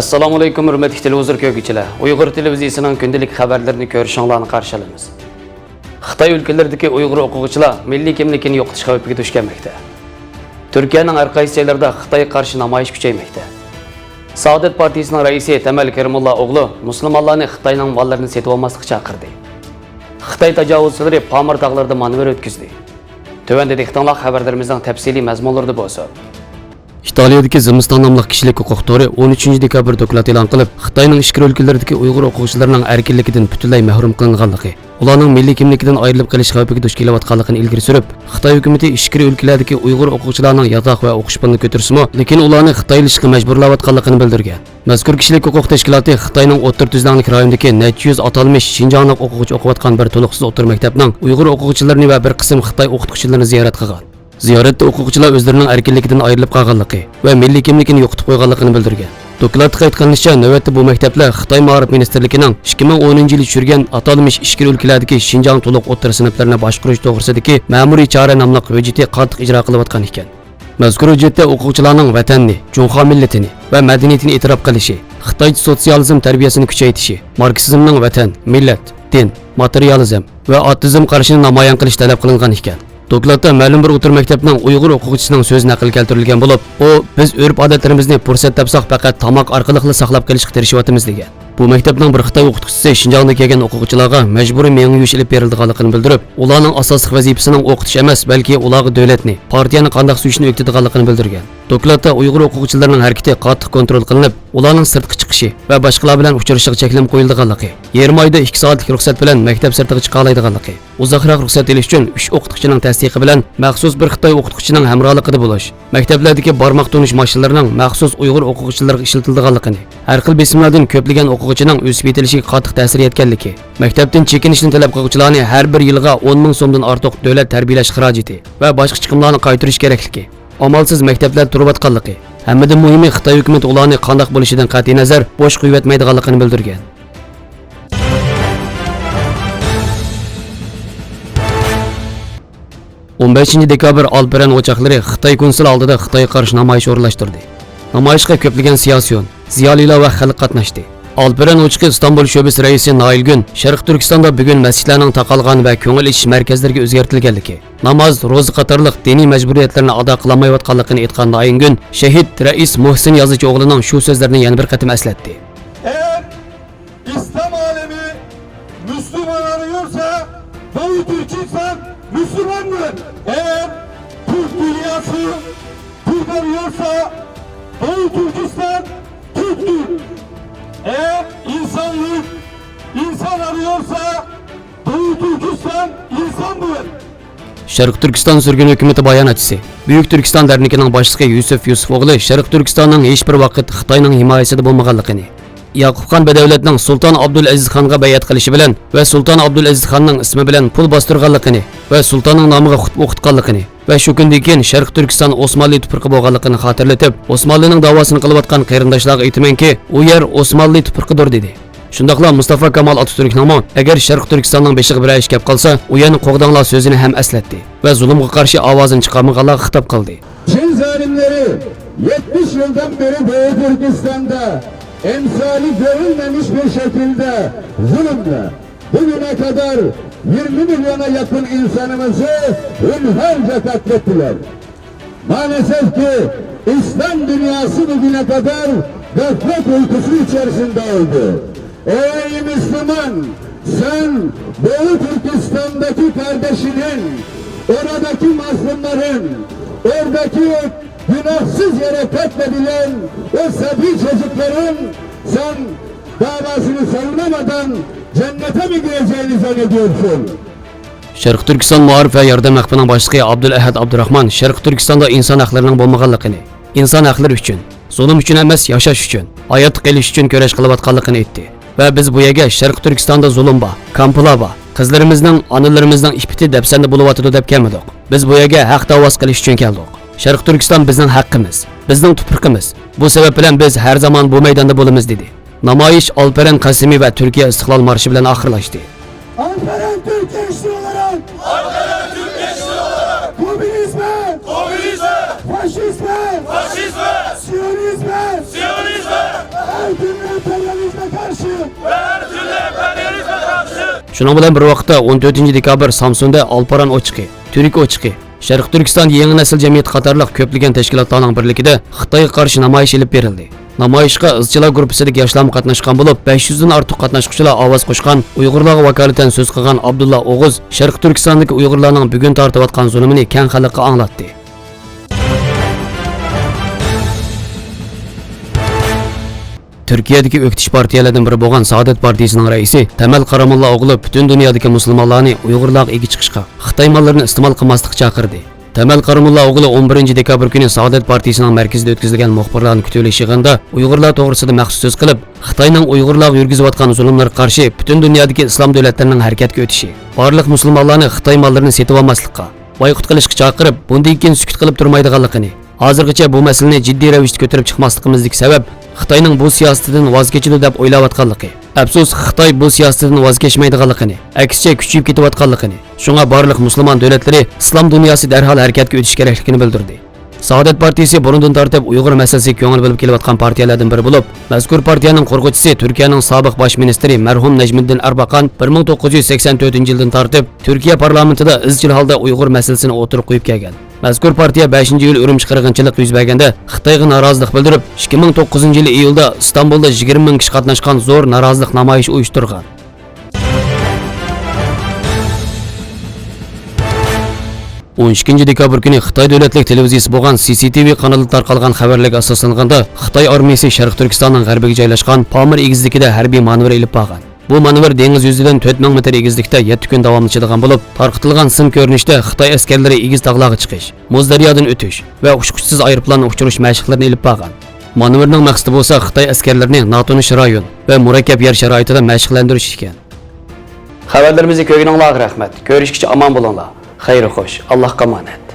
Assalomu alaykum hurmatli televizor ko'ruvchilar. Uyg'ur televiziyasining kundalik xabarlarini ko'rishinglarni qarshi olamiz. Xitoy o'lkalaridagi Uyg'ur o'quvchilar milliy kimligini yo'qotish xavfiga duch kelmoqda. Turkiyaning har qaysi joylarida Xitoyga qarshi namoyish kuchaymoqda. Saodat partiyasining raisi Tamal Karimulla o'g'li musulmonlarni Xitoyning mollarini setib olmaslikka chaqirdi. Xitoy tajovuzchilari Pamir tog'larida manevr o'tkazdi. Tövəndə diqqətinizə xəbərlərimizin təfsili məzmunlarında bolsa. İtaliyadakı Zimiston nomli kishilik huquq tori 13 dekabr doklad e'lon qilib, Xitoyning ichki o'lkalaridagi Uyg'ur o'quvchilarining erkinligidan butunlay mahrum qilinganligi, ularning milliy kimligidan ayrilib qolish xavfiga duch kelayotganligini ilgari surib, Xitoy hukumatı ichki o'lkalardagi Uyg'ur o'quvchilarining yotoq va o'qish pulini ko'tarsimi, lekin ularni Xitoylashga majburlayotganligini bildirgan. Mazkur kishilik huquq tashkiloti Xitoyning o'rta tuzlanlik rayonidagi necha yuz atalmish Xinjianglik o'quvchi o'qiyotgan bir to'liqsiz o'rta maktabning Uyg'ur o'quvchilarini va bir qism Xitoy o'qituvchilarini ziyorat qilgan. Ziyoratda o'quvchilar o'zlarining erkinligidan ayrilib qolganligi va milliy kimligini yo'qotib qo'yganligini bildirgan. Dokladda qayd qilinishicha, navbatda bu maktablar Xitoy Ma'rif ministrligining 2010-yil tushirgan atalmish ichki o'lkalardagi Xinjiang to'liq o'rta sinflarini boshqarish to'g'risidagi ma'muriy chora nomli hujjatni qattiq ijro qilayotgan ekan. Mazkur hujjatda o'quvchilarning vatanni, Junxo millatini va madaniyatini e'tirof qilishi, Xitoy sotsializm tarbiyasini kuchaytirishi, marksizmning vatan, millat, din, materializm va atizm qarashini namoyon qilish talab qilingan ekan. Dokladda ma'lum bir o'tir maktabning Uyg'ur o'quvchisining so'zi naql keltirilgan bo'lib, u biz urf-odatlarimizni fursat topsak faqat tomoq orqali saqlab kelishga tirishyapmiz degan. Bu maktabning bir Xitoy o'qituvchisi Xinjiangda kelgan o'quvchilarga majburiy mengi yuvish ilib berilganligini bildirib, ularning asosiy vazifasining o'qitish emas, balki ularga davlatni, partiyani qanday suyishni o'rgatadiganligini bildirgan. Dokladda Uyg'ur o'quvchilarining harakati qattiq kontrol qilinib, ularning sirtqa chiqishi va boshqalar bilan uchrashishiga cheklam qo'yilganligi, 20 oyda 2 soatlik ruxsat bilan maktab sirtiga chiqa oladiganligi, uzoqroq ruxsat olish uchun 3 o'qituvchining tasdiqi bilan maxsus bir Xitoy o'qituvchining hamrohligida bo'lish, maktablardagi barmoq tonish mashinalarining maxsus Uyg'ur o'quvchilarga ishlatilganligini, har xil besimlardan ko'plagan o'quvchining o'sib yetilishiga qattiq ta'sir etganligi, maktabdan chekinishni talab qiluvchilarni har bir yilga 10 ming so'mdan ortiq davlat tarbiyalash xarajati va boshqa chiqimlarni qaytarish kerakligi, amalsiz maktablar turayotganligi, hammadan muhimi Xitoy hukumat ularni qanday bo'lishidan qat'iy nazar bo'sh qo'ymaydiganligini bildirgan. 15 dekabr Alperen o'choqlari Xitoy konsul oldida Xitoyga qarshi namoyish o'rinlashtirdi. Namoyishga ko'plagan siyosiy, ziyolilar va xalq qatnashdi. Alperen o'choqi İstanbul sho'basi raisi Nailgun Sharq Turkistonda bugun masjidlarning taqalgan va ko'ngil ichish markazlariga o'zgartirilganligi, namoz, ro'za qatorliq diniy majburiyatlarni ado qilolmayotganligini aytgan Nailgun, shahid rais Muhsin yozichi o'g'lining shu so'zlarini yana bir qatim eslatdi. Eğer İslam alemi Müslüman arıyorsa, Doğu Türkistan Müslümandır. Eğer Türk dünyası Türk arıyorsa, Doğu Türkistan Türktür. Eğer insanlık insan arıyorsa, Doğu Türkistan insandır. Sharq Turkiston sürgün hukumati bayonotchisi, Buyuk Turkiston darnikining boshlig'i Yusuf o'g'li Sharq Turkistonning hech bir vaqt Xitoyning himoyasida bo'lmaganligini, Yaqubxon Badavlatning Sulton Abdulaziz Xonga bayat qilishi bilan va Sulton Abdulaziz Xonning ismi bilan pul bostirganligini va sultonning nomiga xutba o'qitganligini va shu kundan keyin Sharq Turkiston Osmonli tuprog'i bo'lganligini xotirlatib, Osmonlining da'vosini qilayotgan qarindoshlarga aytmanki, u yer Osmonli tuprog'idir dedi. Shundaqla Mustafa Kamal Atatürkning agar Sharq Turkistonning beshiga bir ish kelib qolsa, u yana qo'g'danglar so'zini ham eslatdi va zulmga qarshi ovozini chiqarmaganlarga xitob qildi. Çin zalimleri 70 yıldan beri Doğu Türkistan'da emsali görülmemiş bir şekilde zulümle bugüne kadar 20 milyona yakın insanımızı ünherce katlettiler. Maalesef ki İslam dünyası bugüne kadar gaflet uykusu içerisinde oldu. Ey Müslüman, sen Doğu Türkistan'daki kardeşinin, oradaki mazlumların, oradaki günahsız yere katledilen o sabi çocukların sen davasını savunamadan cennete mi gireceğini zannediyorsun? Sharq Turkiston Ma'rif va yordam mahbubining boshlig'i Abdulahad Abdurahmon Sharq Turkistonda inson haqlarining bo'lmaganligini, inson haqlari uchun, zulm uchun emas, yashash uchun, hayot qilish uchun kurash qilayotganligini aytdi. Va biz bu yerga Sharq Turkistonda zulm bor, kamplar bor, qizlarimizning, onalarimizning ipiti dafsanda bo'layotdi deb kelmadik. Biz bu yerga haq da'vos qilish uchun keldik. Sharq Turkiston bizning haqqimiz, bizning tuprog'imiz. Bu sabab bilan biz har zaman bu maydonda bo'lamiz dedi. Namoyish Alperen Qasimiy va Turkiya istiqlol marshi bilan oxirlashdi. Alperen Türkiye işçi olarak, Alperen Türkiye işçi olarak, komünizme, komünizme, faşizme, faşizme, siyonizme, siyonizme, her Şunun bilan bir vaqtda 14 dekabr Samsunda Alparan ochiqi, Türk ochiqi, Sharq Turkiston yangi nesil jamiyati qatorliq ko'plagan tashkilotlarning birligida Xitoyga qarshi namoyish olib berildi. Namoyishga izchilar gruppasidagi yoshlar qatnashgan bo'lib, 500 dan ortiq qatnashuvchilar ovoz qo'shgan, Uyg'urlarga vakolatan so'z qilgan Abdulla O'g'iz Sharq Turkistondagi Uyg'urlarning bugun tortayotgan zulmini keng xalqqa anglatdi. Türkiye'deki öktiş partiyalardan biri bo'lgan Saadet Partiyasining raisi Temel Karamolla o'g'li butun dunyodagi musulmonlarni Uyg'urlarga ega chiqishga, Xitoy mollarini iste'mol qilmaslikka chaqirdi. Temel Karamolla o'g'li 11 dekabr kuni Saadet Partiyasining markazida o'tkazilgan muxbirlarning kutilish yig'inida Uyg'urlar to'g'risida maxsus so'z qilib, Xitoyning Uyg'urlarga yurgizayotgan zulmlarga qarshi butun dunyodagi islom davlatlarining harakatga o'tishi, barliq musulmonlarni Xitoy mollarini setib olmaslikka, boyqut qilishga chaqirib, bundan keyin sukut qilib turmaydiganligini, hozirgacha bu masalani jiddiy ravishda ko'tarib chiqmasligimizning sabab Xitoyning bu siyosatidan voz kechadi deb o'ylayotganligi. Afsus, Xitoy bu siyosatidan voz kechmaydiganligini, aksicha kuchayib ketayotganligini, shunga barliq musulmon davlatlari islom dunyosi darhol harakatga o'tish kerakligini bildirdi. Saadet Partiyasi burundan tortib Uyg'ur masalasiga ko'ngil bo'lib kelayotgan partiyalardan biri bo'lib, mazkur partiyaning qurg'uvchisi Turkiyaning sobiq bosh ministri marhum Najmiddin Erbakan 1984-yildan tortib Turkiya parlamentida izchil holda Uyg'ur masalasini o'tirib qo'yib kelgan. Mazkur partiya 5-yil Urumchi qirg'inchilik yuz berganda Xitoyga norozilik bildirib, 2009-yil iyulda Istanbulda 20 ming kishi qatnashgan zo'r norozilik namoyishi uyushtirgan. On 12 dekabr kuni Xitoy davlatlik televiziyasi bo'lgan CCTV kanalida tarqalgan xabarlarga asoslanganda Xitoy armiyasi Sharq Turkistonning g'arbiga joylashgan Pamir egizligida harbiy manevr olib borgan. Bu manevr dengiz yuzidan 4000 metr egizlikda 7 kun davomlashadigan bo'lib, tarqatilgan sim ko'rinishda Xitoy askarlari egiz tog'larga chiqish, muz daryodan o'tish va uçquchsiz aeroplan uçurush mashqlarini olib borgan. Manevrning maqsadi bo'lsa Xitoy askarlarini notanish rayon va murakkab yer sharoitida mashqlantirish ekan. Xabarlarimizni ko'rganingizga rahmat. Ko'rishguncha omon bo'linglar. Xayr xo'sh. Allohga omonat.